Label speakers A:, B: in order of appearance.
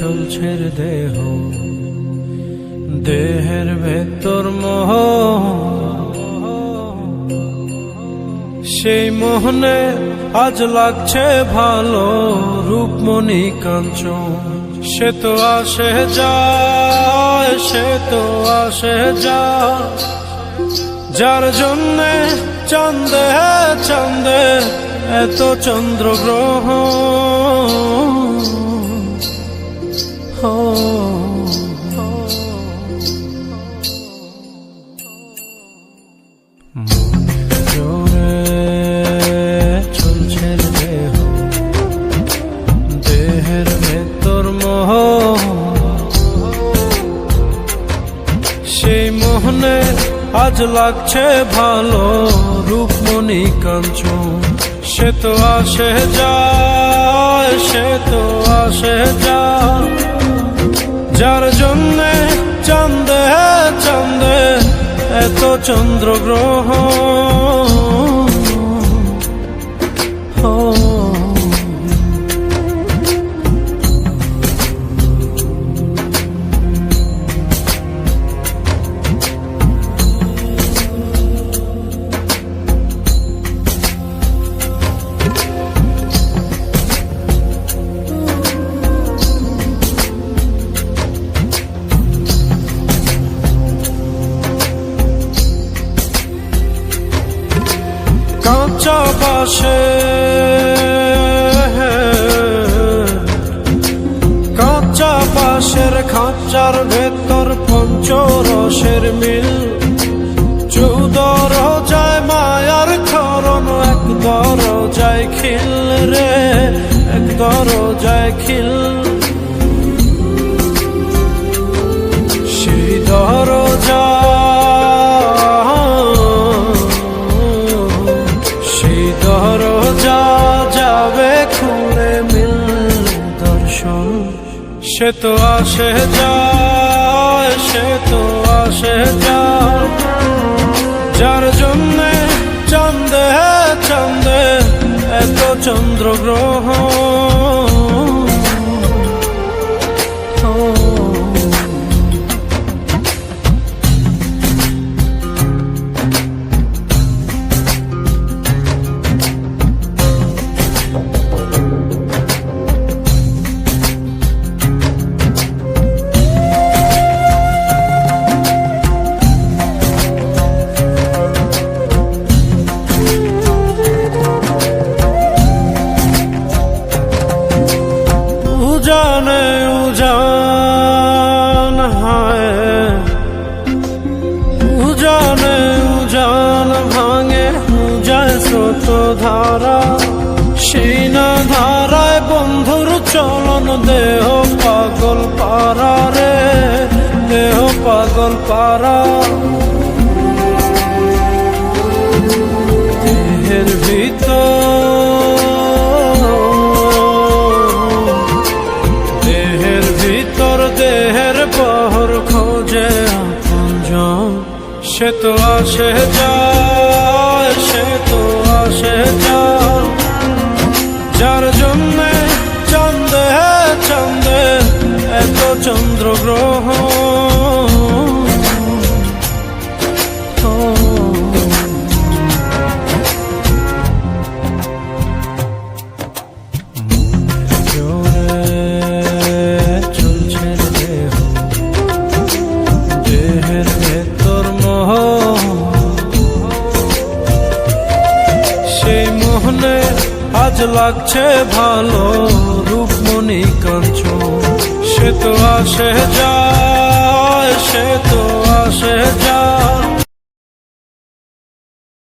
A: চলছে দেহ, দেহের ভেতর মোহ, সেই মোহনে আজ লাগছে ভালো রূপমণি কাঞ্চন। সে তো আসে যায়, সে তো আসে যায়, যার জন্যে চাঁদে চাঁদে এত চন্দ্রগ্রহ। চলছে দেহ, দেহের ভেতর মোহ, সেই মোহনে আজ লাগছে ভালো রূপমণি কাঞ্চন। সে তো আসে যায়, সে তো আসে যায়, যার জন্যে চাঁদে চাঁদে এত চন্দ্রগ্রহ। কাঁচা বাসে, কাঁচা বাসের খাঁচার ভেতর পঞ্চরসের মিল, 14 রোজায় মায়ার খরণ, এক দরজায় খিল রে, এক দরজায় খিল। সেই দরজা, দরজা যাবে খুলে মিললে দর্শন। সে তো আসে যায়, সে তো আসে যায়, যার জন্যে চাঁদে চাঁদে এত চন্দ্রগ্রহ। উজানে উজান হায়, উজানে উজান ভাঙে উজায় স্রোত ধারা, সেই না ধারায় বন্ধুর চলন, দেহ পাগল পারা রে, দেহ পাগল পারা। দেহের ভিতর, দেহের পহর খোঁজে আপনজন। সে তো আসে যায়, সে তো আসে যায়, যার জন্যে চাঁদে চাঁদে এত চন্দ্রগ্রহ। আজ লাগছে ভালো রূপমণি কাঞ্চন। সে তো আসে যায়, সে তো আসে যায়,